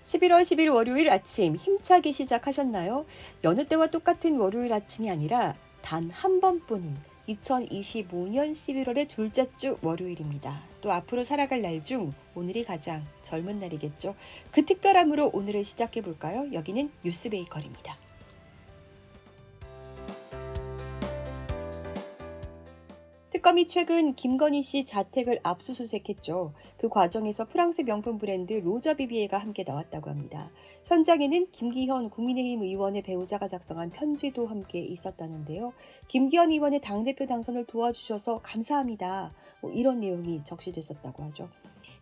11월 10일 월요일 아침 힘차게 시작하셨나요? 여느 때와 똑같은 월요일 아침이 아니라 단 한 번뿐인 2025년 11월의 둘째 주 월요일입니다. 또 앞으로 살아갈 날 중 오늘이 가장 젊은 날이겠죠. 그 특별함으로 오늘을 시작해 볼까요? 여기는 뉴스베이커리입니다. 특검이 최근 김건희 씨 자택을 압수수색했죠. 그 과정에서 프랑스 명품 브랜드 로저비비에가 함께 나왔다고 합니다. 현장에는 김기현 국민의힘 의원의 배우자가 작성한 편지도 함께 있었다는데요. 김기현 의원의 당대표 당선을 도와주셔서 감사합니다. 이런 내용이 적시됐었다고 하죠.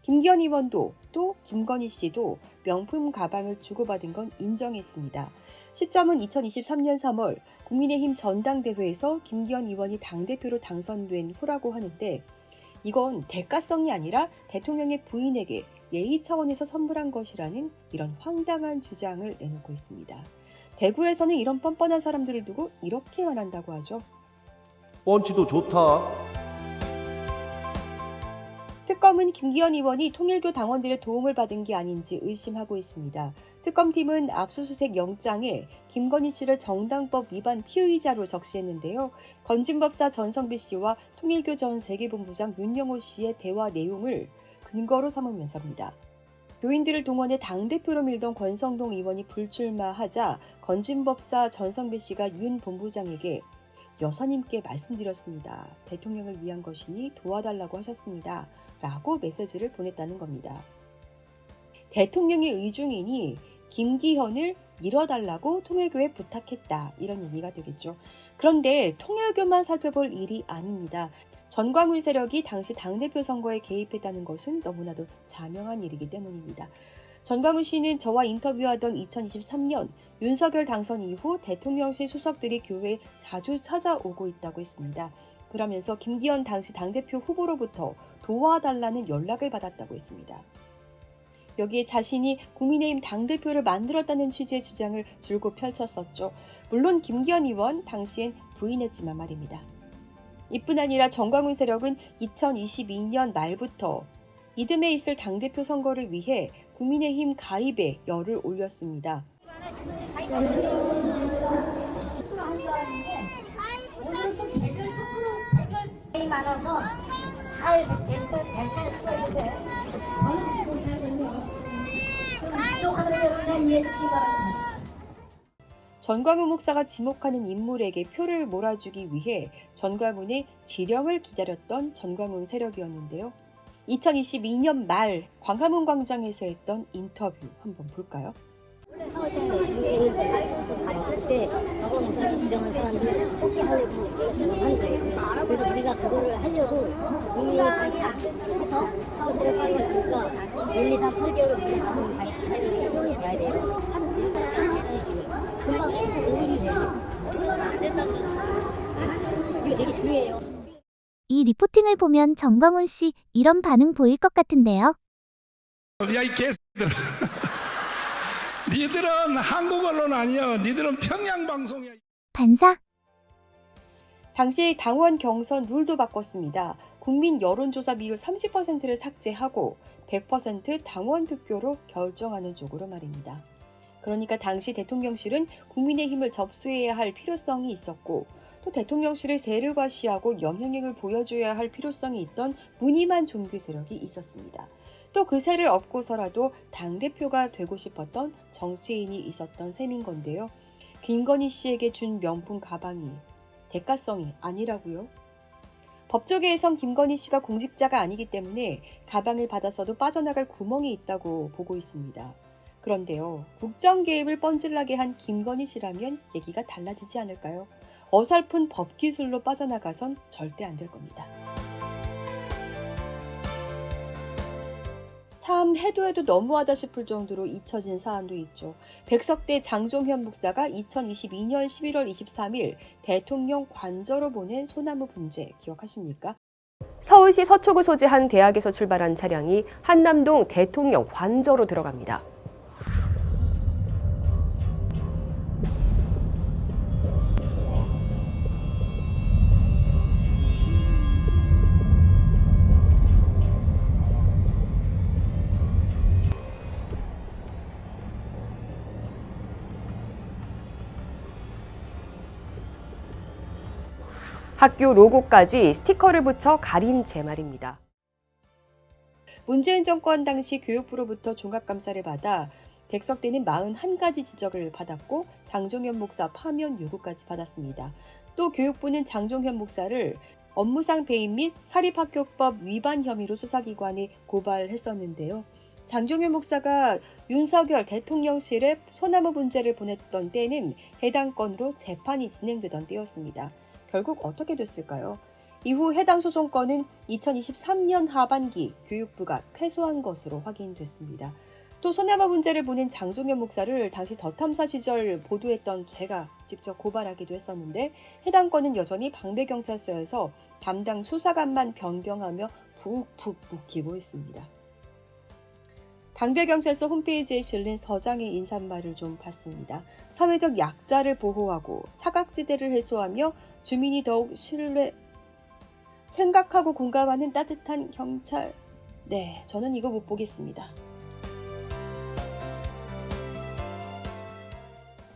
김기현 의원도 또 김건희 씨도 명품 가방을 주고받은 건 인정했습니다. 시점은 2023년 3월 국민의힘 전당대회에서 김기현 의원이 당대표로 당선된 후라고 하는데 이건 대가성이 아니라 대통령의 부인에게 예의 차원에서 선물한 것이라는 이런 황당한 주장을 내놓고 있습니다. 대구에서는 이런 뻔뻔한 사람들을 두고 이렇게 말한다고 하죠. 펀치도 좋다. 특검은 김기현 의원이 통일교 당원들의 도움을 받은 게 아닌지 의심하고 있습니다. 특검팀은 압수수색 영장에 김건희 씨를 정당법 위반 피의자로 적시했는데요. 건진법사 전성배 씨와 통일교 전 세계본부장 윤영호 씨의 대화 내용을 근거로 삼으면서입니다. 교인들을 동원해 당대표로 밀던 권성동 의원이 불출마하자 건진법사 전성배 씨가 윤 본부장에게 여사님께 말씀드렸습니다. 대통령을 위한 것이니 도와달라고 하셨습니다. 라고 메시지를 보냈다는 겁니다. 대통령의 의중이니 김기현을 밀어달라고 통일교에 부탁했다. 이런 얘기가 되겠죠. 그런데 통일교만 살펴볼 일이 아닙니다. 전광훈 세력이 당시 당대표 선거에 개입했다는 것은 너무나도 자명한 일이기 때문입니다. 전광훈 씨는 저와 인터뷰하던 2023년 윤석열 당선 이후 대통령실 수석들이 교회에 자주 찾아오고 있다고 했습니다. 그러면서 김기현 당시 당대표 후보로부터 도와달라는 연락을 받았다고 했습니다. 여기에 자신이 국민의힘 당대표를 만들었다는 취지의 주장을 줄곧 펼쳤었죠. 물론 김기현 의원 당시엔 부인했지만 말입니다. 이뿐 아니라 전광훈 세력은 2022년 말부터 이듬해 있을 당대표 선거를 위해 국민의힘 가입에 열을 올렸습니다. 많아서 잘 됐어 될수 있는데 저는 보셔야 되네요. 또 하나님 예수가 전광훈 목사가 지목하는 인물에게 표를 몰아주기 위해 전광훈의 지령을 기다렸던 전광훈 세력이었는데요. 2022년 말 광화문 광장에서 했던 인터뷰 한번 볼까요? 그때 저거 목사님 지정한 사람들 뽑기 하려고 하는 거예요. 그래서 우리가 그거를 하려고 이미 다 해서 사업들을 하니까 1, 2, 3, 8개월 뒤에 한번 가입이 돼야 돼요. 하셨어요. 금방 올리기 돼요. 안 된다면 이거 되게 중요해요. 이 리포팅을 보면 정광훈 씨 이런 반응 보일 것 같은데요. 야, 이 개새들. 니들은 한국 언론 아니야. 니들은 평양 방송이야. 반사. 당시 당원 경선 룰도 바꿨습니다. 국민 여론조사 비율 30%를 삭제하고 100% 당원 투표로 결정하는 쪽으로 말입니다. 그러니까 당시 대통령실은 국민의힘을 접수해야 할 필요성이 있었고 또 대통령실의 세를 과시하고 영향력을 보여줘야 할 필요성이 있던 무늬만 종교 세력이 있었습니다. 또 그 세를 업고서라도 당대표가 되고 싶었던 정치인이 있었던 셈인 건데요. 김건희 씨에게 준 명품 가방이 대가성이 아니라고요? 법조계에선 김건희 씨가 공직자가 아니기 때문에 가방을 받았어도 빠져나갈 구멍이 있다고 보고 있습니다. 그런데요, 국정 개입을 뻔질나게 한 김건희 씨라면 얘기가 달라지지 않을까요? 어설픈 법 기술로 빠져나가선 절대 안 될 겁니다. 참 해도 너무하다 싶을 정도로 잊혀진 사안도 있죠. 백석대 장종현 목사가 2022년 11월 23일 대통령 관저로 보낸 소나무 분재 기억하십니까? 서울시 서초구 소재 한 대학에서 출발한 차량이 한남동 대통령 관저로 들어갑니다. 학교 로고까지 스티커를 붙여 가린 채 말입니다. 문재인 정권 당시 교육부로부터 종합감사를 받아 백석대는 41가지 지적을 받았고 장종현 목사 파면 요구까지 받았습니다. 또 교육부는 장종현 목사를 업무상 배임 및 사립학교법 위반 혐의로 수사기관에 고발했었는데요. 장종현 목사가 윤석열 대통령실에 소나무 문제를 보냈던 때는 해당 건으로 재판이 진행되던 때였습니다. 결국 어떻게 됐을까요? 이후 해당 소송건은 2023년 하반기 교육부가 패소한 것으로 확인됐습니다. 또 소나무 문제를 보낸 장종현 목사를 당시 더 탐사 시절 보도했던 제가 직접 고발하기도 했었는데 해당 건은 여전히 방배경찰서에서 담당 수사관만 변경하며 푹푹 묵히고 있습니다. 방배경찰서 홈페이지에 실린 서장의 인사말을 좀 봤습니다. 사회적 약자를 보호하고 사각지대를 해소하며 주민이 더욱 생각하고 공감하는 따뜻한 경찰. 네, 저는 이거 못 보겠습니다.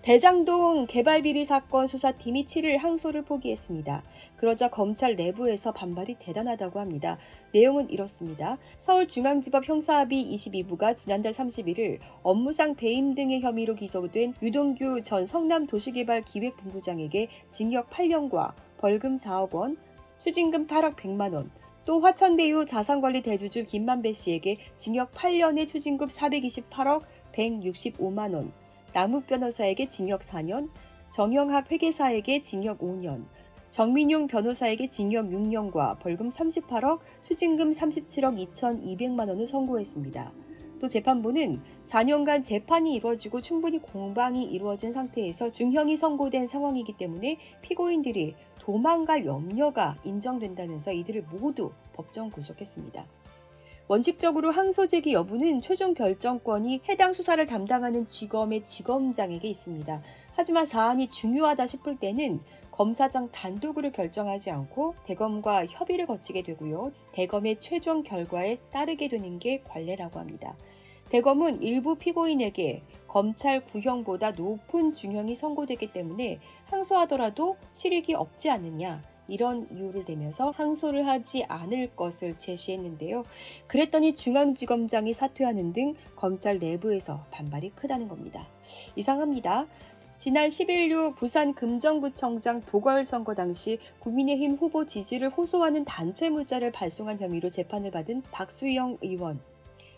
대장동 개발비리 사건 수사팀이 7일 항소를 포기했습니다. 그러자 검찰 내부에서 반발이 대단하다고 합니다. 내용은 이렇습니다. 서울중앙지법 형사합의 22부가 지난달 31일 업무상 배임 등의 혐의로 기소된 유동규 전 성남도시개발기획본부장에게 징역 8년과 벌금 4억 원, 추징금 8억 100만 원, 또 화천대유 자산관리 대주주 김만배 씨에게 징역 8년에 추징금 428억 165만 원, 남욱 변호사에게 징역 4년, 정영학 회계사에게 징역 5년, 정민용 변호사에게 징역 6년과 벌금 38억, 추징금 37억 2,200만 원을 선고했습니다. 또 재판부는 4년간 재판이 이루어지고 충분히 공방이 이루어진 상태에서 중형이 선고된 상황이기 때문에 피고인들이 도망갈 염려가 인정된다면서 이들을 모두 법정 구속했습니다. 원칙적으로 항소 제기 여부는 최종 결정권이 해당 수사를 담당하는 지검의 지검장에게 있습니다. 하지만 사안이 중요하다 싶을 때는 검사장 단독으로 결정하지 않고 대검과 협의를 거치게 되고요. 대검의 최종 결과에 따르게 되는 게 관례라고 합니다. 대검은 일부 피고인에게 검찰 구형보다 높은 중형이 선고되기 때문에 항소하더라도 실익이 없지 않느냐, 이런 이유를 대면서 항소를 하지 않을 것을 제시했는데요. 그랬더니 중앙지검장이 사퇴하는 등 검찰 내부에서 반발이 크다는 겁니다. 이상합니다. 지난 11일 부산 금정구청장 보궐선거 당시 국민의힘 후보 지지를 호소하는 단체 문자를 발송한 혐의로 재판을 받은 박수영 의원.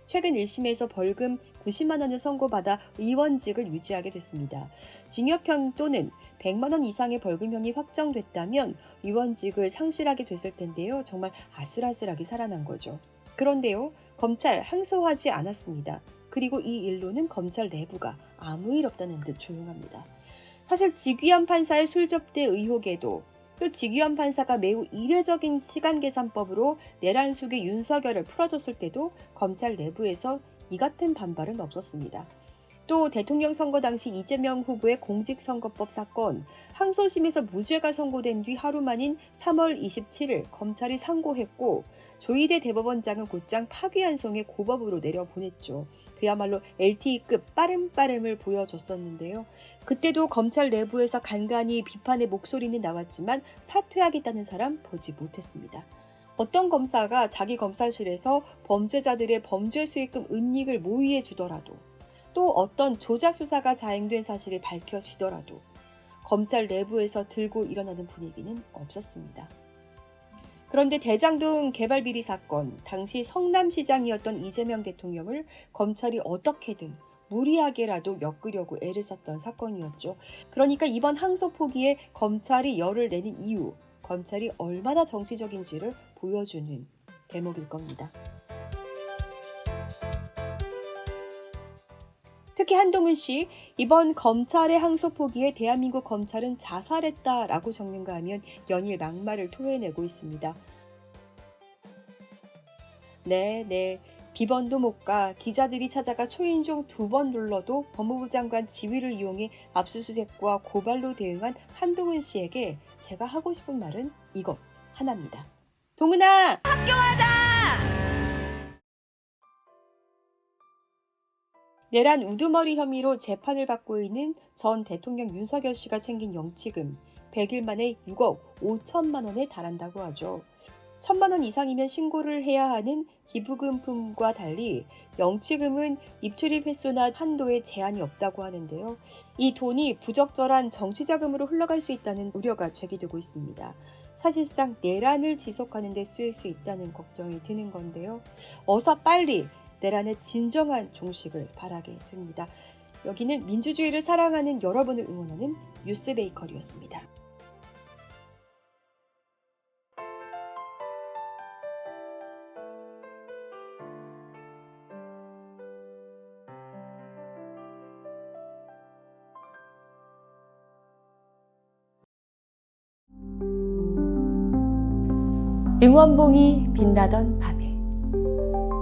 최근 1심에서 벌금 90만 원을 선고받아 의원직을 유지하게 됐습니다. 징역형 또는 100만 원 이상의 벌금형이 확정됐다면 의원직을 상실하게 됐을 텐데요. 정말 아슬아슬하게 살아난 거죠. 그런데요, 검찰 항소하지 않았습니다. 그리고 이 일로는 검찰 내부가 아무 일 없다는 듯 조용합니다. 사실 직위한 판사의 술접대 의혹에도 또 직위한 판사가 매우 이례적인 시간계산법으로 내란숙의 윤석열을 풀어줬을 때도 검찰 내부에서 이 같은 반발은 없었습니다. 또 대통령 선거 당시 이재명 후보의 공직선거법 사건 항소심에서 무죄가 선고된 뒤 하루 만인 3월 27일 검찰이 상고했고 조희대 대법원장은 곧장 파기환송에 고법으로 내려보냈죠. 그야말로 LTE급 빠름빠름을 보여줬었는데요. 그때도 검찰 내부에서 간간히 비판의 목소리는 나왔지만 사퇴하겠다는 사람 보지 못했습니다. 어떤 검사가 자기 검사실에서 범죄자들의 범죄 수익금 은닉을 모의해 주더라도 또 어떤 조작 수사가 자행된 사실이 밝혀지더라도 검찰 내부에서 들고 일어나는 분위기는 없었습니다. 그런데 대장동 개발비리 사건, 당시 성남시장이었던 이재명 대통령을 검찰이 어떻게든 무리하게라도 엮으려고 애를 썼던 사건이었죠. 그러니까 이번 항소 포기에 검찰이 열을 내는 이유, 검찰이 얼마나 정치적인지를 보여주는 대목일 겁니다. 특히 한동훈 씨, 이번 검찰의 항소 포기에 대한민국 검찰은 자살했다라고 적는가 하면 연일 막말을 토해내고 있습니다. 네. 비번도 못 가 기자들이 찾아가 초인종 2번 눌러도 법무부 장관 지위를 이용해 압수수색과 고발로 대응한 한동훈 씨에게 제가 하고 싶은 말은 이것 하나입니다. 동훈아! 내란 우두머리 혐의로 재판을 받고 있는 전 대통령 윤석열 씨가 챙긴 영치금 100일 만에 6억 5천만 원에 달한다고 하죠. 1,000만 원 이상이면 신고를 해야 하는 기부금품과 달리 영치금은 입출입 횟수나 한도에 제한이 없다고 하는데요. 이 돈이 부적절한 정치자금으로 흘러갈 수 있다는 우려가 제기되고 있습니다. 사실상 내란을 지속하는 데 쓰일 수 있다는 걱정이 드는 건데요. 어서 빨리 내란의 진정한 종식을 바라게 됩니다. 여기는 민주주의를 사랑하는 여러분을 응원하는 뉴스베이커리였습니다. 응원봉이 빛나던 밤에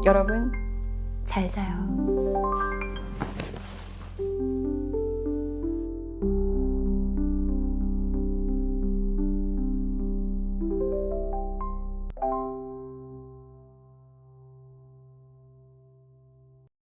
여러분 잘 자요.